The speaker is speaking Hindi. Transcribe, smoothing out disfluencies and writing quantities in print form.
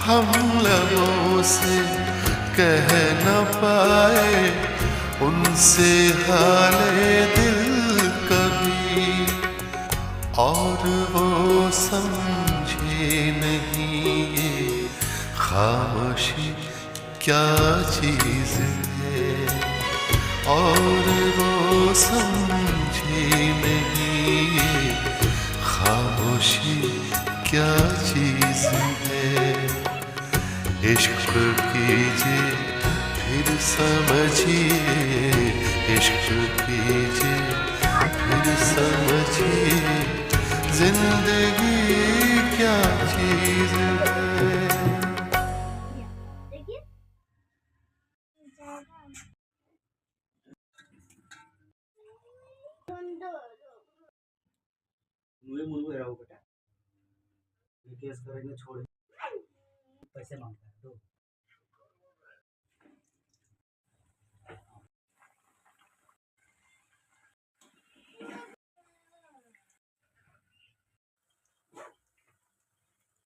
हम लबों से कह न पाए उनसे हाले दिल कभी, और वो समझे नहीं ये खामोशी क्या चीज़ है, और वो समझे नहीं ये खामोशी क्या चीज़ है। इश्क कीजिए फिर समझिए, इश्क कीजिए फिर समझिए, जिंदगी क्या चीज़ है। मुझे मुझे रहो बेटा, ये केस करेंगे छोड़ पैसे मांगता